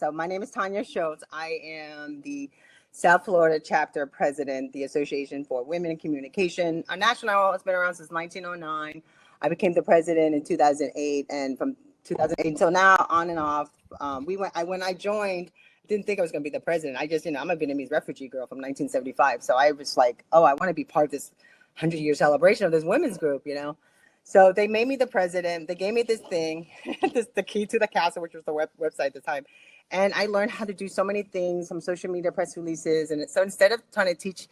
So my name is Tonya Shows. I am the South Florida chapter president, the Association for Women in Communication. Our national has been around since 1909. I became the president in 2008, and from 2008 until now, on and off. When I joined, I didn't think I was going to be the president. I just, I'm a Vietnamese refugee girl from 1975. So I was like, oh, I want to be part of this 100-year celebration of this women's group. So they made me the president. They gave me this thing, the key to the castle, which was the website at the time. And I learned how to do so many things, some social media press releases. And so instead of trying to teach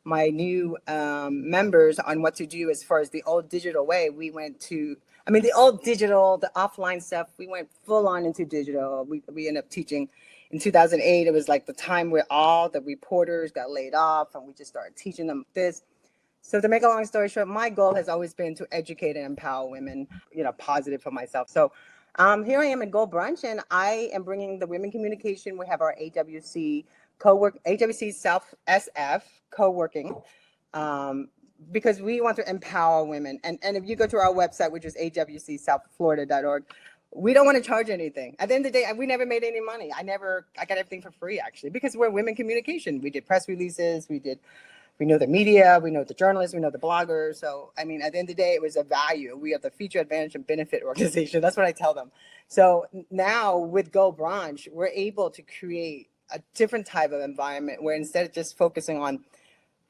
my new members on what to do as far as the old digital way, we went to, the old digital, the offline stuff, we went full on into digital. We ended up teaching in 2008. It was like the time where all the reporters got laid off, and we just started teaching them this. So to make a long story short, my goal has always been to educate and empower women, positive for myself. So here I am at GoBrunch, and I am bringing the women communication. We have our AWC AWC South SF co-working, because we want to empower women. And if you go to our website, which is awcsouthflorida.org, we don't want to charge anything. At the end of the day, we never made any money. I got everything for free, actually, because we're women communication. We did press releases, we know the media, we know the journalists, we know the bloggers. So, at the end of the day, it was a value. We are the feature, advantage, and benefit organization. That's what I tell them. So now with GoBrunch, we're able to create a different type of environment where instead of just focusing on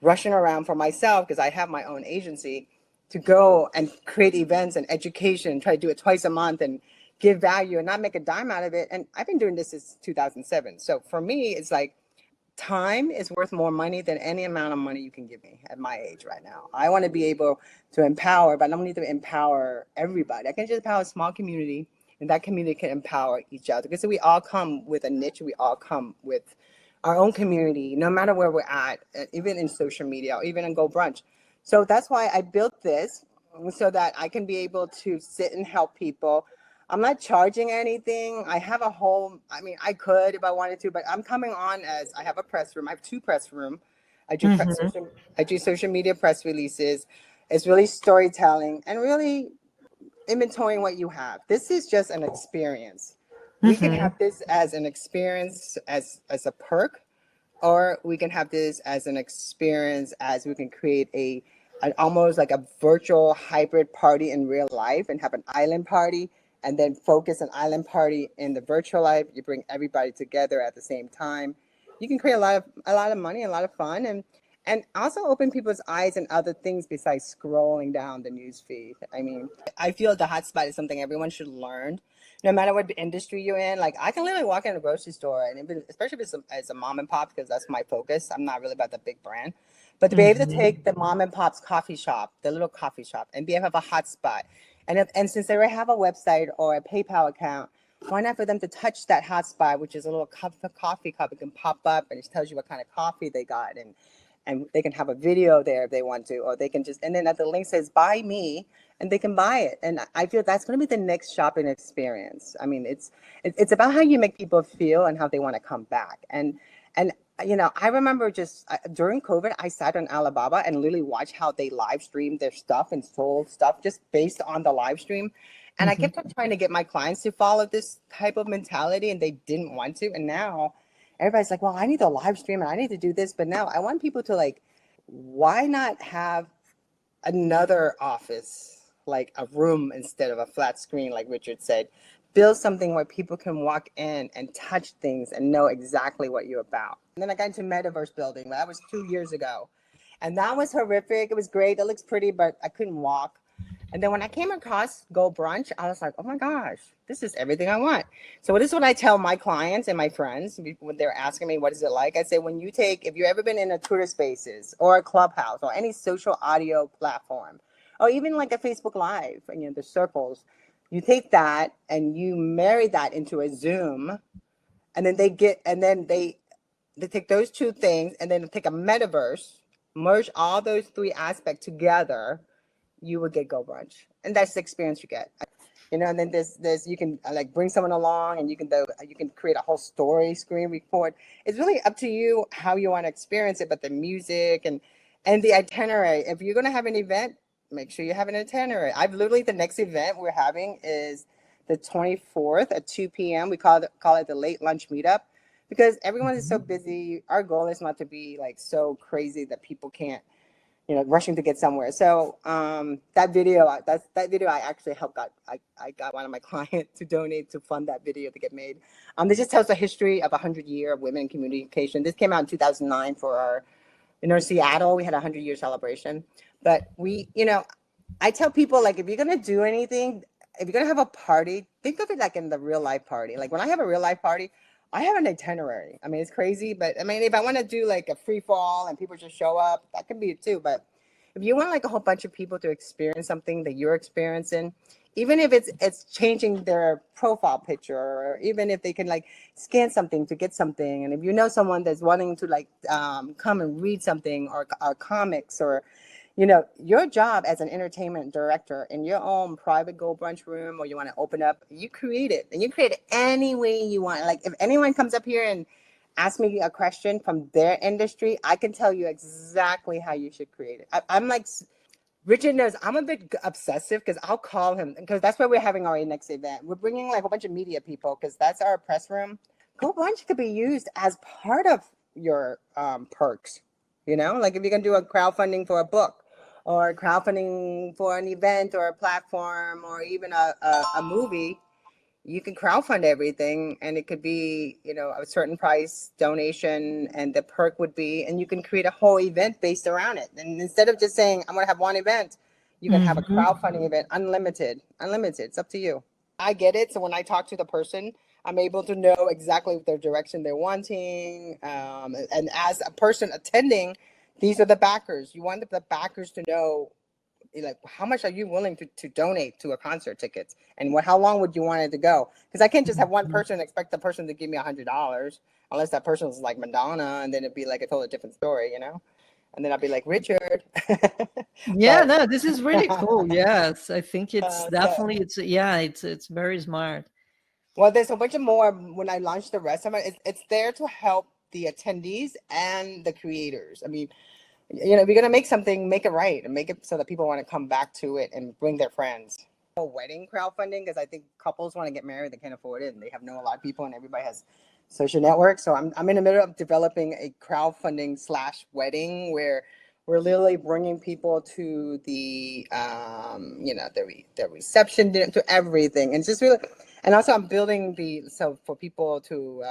rushing around for myself, because I have my own agency, to go and create events and education, try to do it twice a month and give value and not make a dime out of it. And I've been doing this since 2007. So for me, it's like, time is worth more money than any amount of money you can give me at my age right now. I want to be able to empower, but I don't need to empower everybody. I can just empower a small community, and that community can empower each other. Because we all come with a niche. We all come with our own community, no matter where we're at, even in social media, or even in GoBrunch. So that's why I built this, so that I can be able to sit and help people. I'm not charging anything. I have a whole, I could if I wanted to, but I'm coming on as I have a press room. I have 2 press rooms. I do social media press releases. It's really storytelling and really inventorying what you have. This is just an experience. We can have this as an experience as a perk, or we can have this as an experience as we can create an almost like a virtual hybrid party in real life and have an island party, and then focus an island party in the virtual life. You bring everybody together at the same time. You can create a lot of money, a lot of fun, and also open people's eyes and other things besides scrolling down the news feed. I feel the hotspot is something everyone should learn, no matter what industry you're in. Like, I can literally walk in a grocery store, and especially if it's as a mom and pop, because that's my focus. I'm not really about the big brand. But to be able to take the mom and pop's coffee shop, the little coffee shop, and be able to have a hotspot. And since they already have a website or a PayPal account, why not for them to touch that hotspot, which is a little coffee cup? It can pop up and it tells you what kind of coffee they got, and they can have a video there if they want to, or they can just, and then at the link says buy me, and they can buy it. And I feel that's going to be the next shopping experience. It's about how you make people feel and how they want to come back. And I remember just during COVID, I sat on Alibaba and literally watched how they live streamed their stuff and sold stuff just based on the live stream. And I kept on trying to get my clients to follow this type of mentality, and they didn't want to. And now everybody's like, well, I need to live stream and I need to do this. But now I want people to why not have another office, like a room instead of a flat screen, like Richard said? Build something where people can walk in and touch things and know exactly what you're about. And then I got into metaverse building. That was 2 years ago. And that was horrific. It was great. It looks pretty, but I couldn't walk. And then when I came across GoBrunch, I was like, oh my gosh, this is everything I want. So this is what I tell my clients and my friends when they're asking me, what is it like? I say, if you've ever been in a Twitter Spaces or a Clubhouse or any social audio platform, or even like a Facebook Live, the circles, you take that and you marry that into a Zoom, and then they take those 2 things and then take a metaverse, merge all those 3 aspects together, you would get GoBrunch. And that's the experience you get. And then there's you can bring someone along, and you can create a whole story screen report. It's really up to you how you want to experience it, but the music and the itinerary. If you're going to have an event, make sure you have an itinerary. The next event we're having is the 24th at 2 p.m. We call it the late lunch meetup, because everyone is so busy. Our goal is not to be like so crazy that people can't, rushing to get somewhere. So that video I actually helped I got one of my clients to donate to fund that video to get made. This just tells the history of 100-year of women in communication. This came out in 2009 for our, Seattle. We had a 100-year celebration. But I tell people, like, if you're gonna do anything, if you're gonna have a party, think of it like in the real life party. Like when I have a real life party, I have an itinerary. I mean, it's crazy, but I mean, if I want to do like a free fall and people just show up, that can be it too. But if you want like a whole bunch of people to experience something that you're experiencing, even if it's changing their profile picture, or even if they can like scan something to get something, and if you know someone that's wanting to like come and read something, or comics, or your job as an entertainment director in your own private GoBrunch room, or you want to open up, you create it, and you create it any way you want. Like if anyone comes up here and asks me a question from their industry, I can tell you exactly how you should create it. I'm like, Richard knows I'm a bit obsessive, because I'll call him, because that's where we're having our next event. We're bringing like a bunch of media people, because that's our press room. GoBrunch could be used as part of your perks. Like if you're going to do a crowdfunding for a book, or crowdfunding for an event or a platform, or even a movie, you can crowdfund everything, and it could be, a certain price donation, and the perk would be, and you can create a whole event based around it. And instead of just saying, I'm going to have one event, you can have a crowdfunding event, unlimited. It's up to you. I get it. So when I talk to the person, I'm able to know exactly the direction they're wanting. And as a person attending, these are the backers. You want the backers to know, like, how much are you willing to donate to a concert ticket, and how long would you want it to go? Because I can't just have one person and expect the person to give me $100, unless that person is like Madonna, and then it'd be like a totally different story, and then I'll be like, Richard. Yeah, no, this is really cool. Yes, I think it's definitely, it's very smart. Well, there's a bunch of more when I launch the rest of it. It's there to help the attendees and the creators. I mean, if you're going to make something, make it right, and make it so that people want to come back to it and bring their friends. Wedding crowdfunding, because I think couples want to get married, they can't afford it, and they have a lot of people, and everybody has social networks. So I'm in the middle of developing a crowdfunding / wedding, where we're literally bringing people to the the reception, to everything, and just really. And also I'm building so for people to,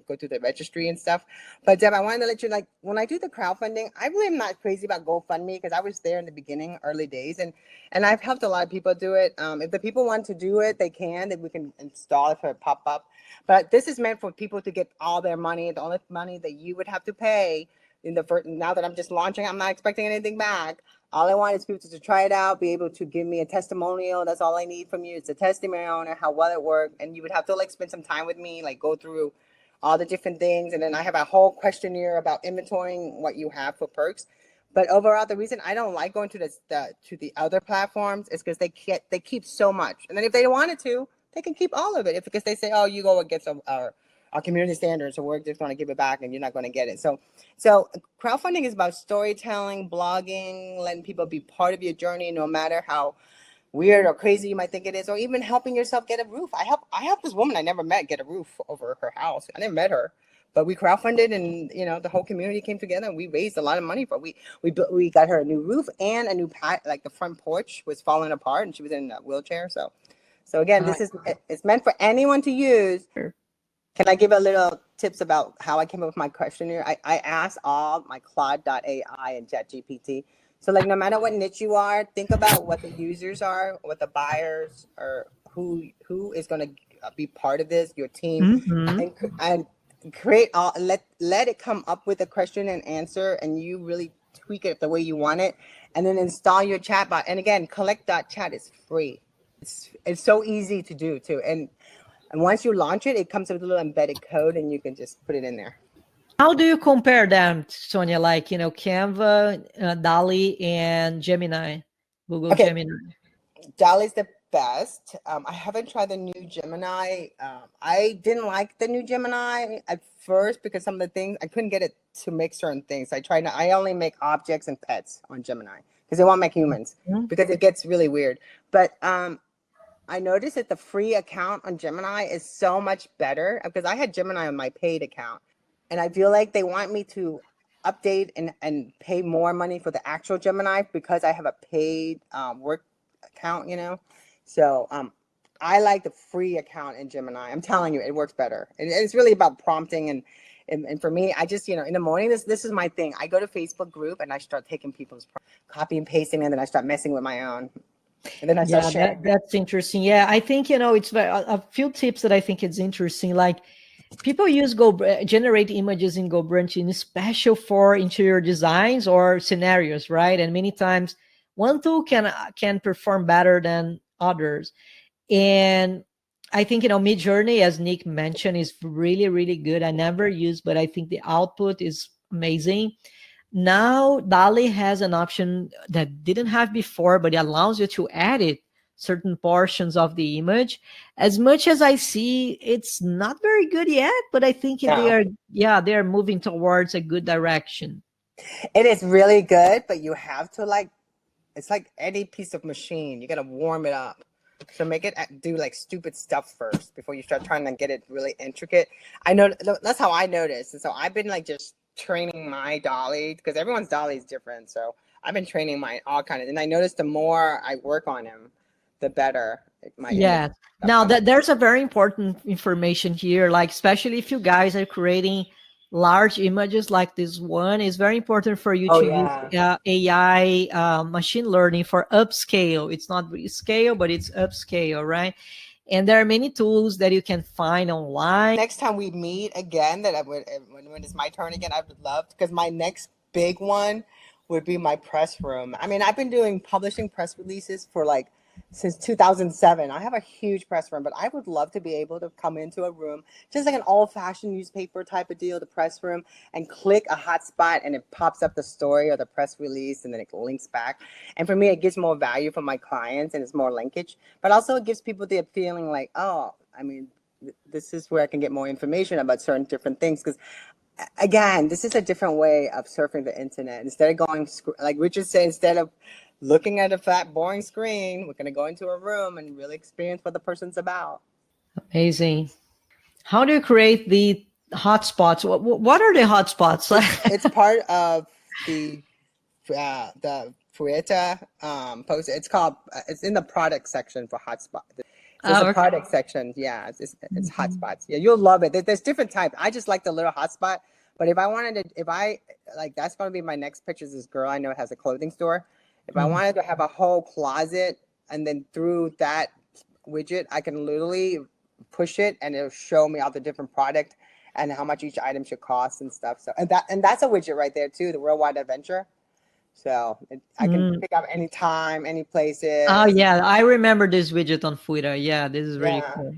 go through the registry and stuff. But Deb, I wanted to let you, like, when I do the crowdfunding, I really am not crazy about GoFundMe, because I was there in the beginning, early days. And I've helped a lot of people do it. If the people want to do it, they can, that we can install it for a pop-up. But this is meant for people to get all their money, the only money that you would have to pay now that I'm just launching, I'm not expecting anything back. All I want is people to try it out, be able to give me a testimonial. That's all I need from you. It's a testimonial on how well it worked. And you would have to like spend some time with me, like go through all the different things. And then I have a whole questionnaire about inventorying what you have for perks. But overall, the reason I don't like going to the other platforms is because they keep so much. And then if they wanted to, they can keep all of it. Because they say, oh, you go against our community standards, so we're just going to give it back, and you're not going to get it. So crowdfunding is about storytelling, blogging, letting people be part of your journey, no matter how weird or crazy you might think it is, or even helping yourself get a roof. I helped this woman I never met get a roof over her house. I never met her, but we crowdfunded, and the whole community came together, and we raised a lot of money for it. We got her a new roof and a new like the front porch was falling apart, and she was in a wheelchair. So again, it's meant for anyone to use. Can I give a little tips about how I came up with my questionnaire? I asked all my Claude.ai and ChatGPT. So like, no matter what niche you are, think about what the users are, what the buyers are, who is going to be part of this, your team, and create let it come up with a question and answer, and you really tweak it the way you want it, and then install your chatbot. And again, collect.chat is free. It's so easy to do too. And once you launch it, it comes with a little embedded code, and you can just put it in there. How do you compare them, Tonya? Like, Canva, DALL-E, and Gemini, Google Gemini. DALL-E's the best. I haven't tried the new Gemini. I didn't like the new Gemini at first because some of the things, I couldn't get it to make certain things. I only make objects and pets on Gemini because they won't make humans because it gets really weird. But I noticed that the free account on Gemini is so much better because I had Gemini on my paid account, and I feel like they want me to update and pay more money for the actual Gemini because I have a paid work account, you know. So I like the free account in Gemini. I'm telling you, it works better. And it's really about prompting and for me, I just, you know, in the morning, this is my thing. I go to Facebook group and I start taking people's copy and pasting, and then I start messing with my own. And then I start Yeah, sharing. that's interesting. Yeah, I think, you know, it's a few tips that I think it's interesting. Like people use generate images in GoBrunch in special for interior designs or scenarios, right? And many times one tool can perform better than others. And I think, you know, Midjourney, as Nick mentioned, is really, really good. I never used, but I think the output is amazing. Now, DALL-E has an option that didn't have before, but it allows you to edit certain portions of the image. As much as I see, it's not very good yet, but I think No. they are moving towards a good direction. It is really good, but you have to like, it's like any piece of machine. You got to warm it up. So make it do like stupid stuff first before you start trying to get it really intricate. I know that's how I noticed. And so I've been like just training my dolly because everyone's dolly is different. So I've been training mine all kind of, and I noticed the more I work on him, the better my image. Yeah. Now that there's a very important information here, like especially if you guys are creating large images like this one, it's very important for you Oh to use yeah. AI machine learning for upscale. It's not scale, but it's upscale, right? And there are many tools that you can find online. Next time we meet again, that I would when it's my turn again, I would love, because my next big one would be my press room. I mean, I've been doing publishing press releases for like since 2007. I have a huge press room, but I would love to be able to come into a room just like an old-fashioned newspaper type of deal, the press room, and click a hotspot and it pops up the story or the press release, and then it links back. And for me, it gives more value for my clients and it's more linkage, but also it gives people the feeling like, oh, I mean, this is where I can get more information about certain different things. Because again, this is a different way of surfing the internet. Instead of going, like Richard said, instead of looking at a flat, boring screen, we're going to go into a room and really experience what the person's about. Amazing. How do you create the hotspots? What are the hotspots? It's part of the Fueta post. It's called, it's in the product section for hotspot. So it's a product section. Yeah, it's hotspots. Yeah, you'll love it. There's different types. I just like the little hotspot. But if I wanted to, if I like, that's going to be my next picture. Is this girl I know has a clothing store. If I wanted to have a whole closet, and then through that widget, I can literally push it and it'll show me all the different product and how much each item should cost and stuff. So and that's a widget right there too, the Worldwide Adventure. So I can pick up any time, any places. Oh yeah, I remember this widget on Twitter. Yeah, this is really cool.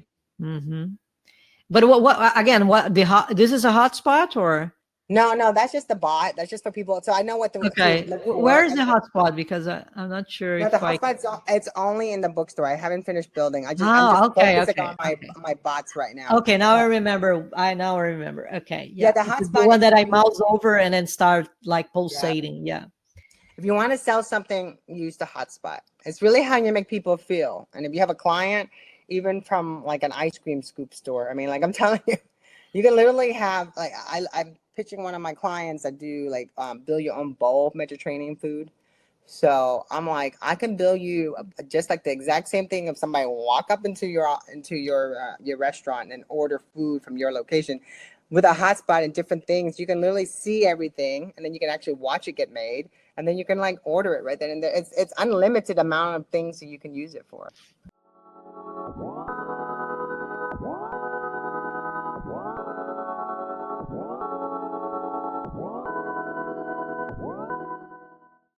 But what again? This is a hotspot or? No, that's just the bot. That's just for people. So I know what the Okay. Where is the hotspot? Because I'm not sure no, if the hotspot, it's only in the bookstore. I haven't finished building. I'm just focusing on my bots right now. Okay, now I remember. Now I remember. Okay, Yeah, the it's hotspot the one that I mouse over and then start like pulsating. Yeah. If you want to sell something, use the hotspot. It's really how you make people feel. And if you have a client, even from like an ice cream scoop store, I mean, like I'm telling you, you can literally have like I'm pitching one of my clients that do like build your own bowl Mediterranean food. So I'm like, I can build you just like the exact same thing. If somebody walk up into your restaurant and order food from your location with a hotspot and different things, you can literally see everything, and then you can actually watch it get made, and then you can like order it right then and there. It's unlimited amount of things that you can use it for.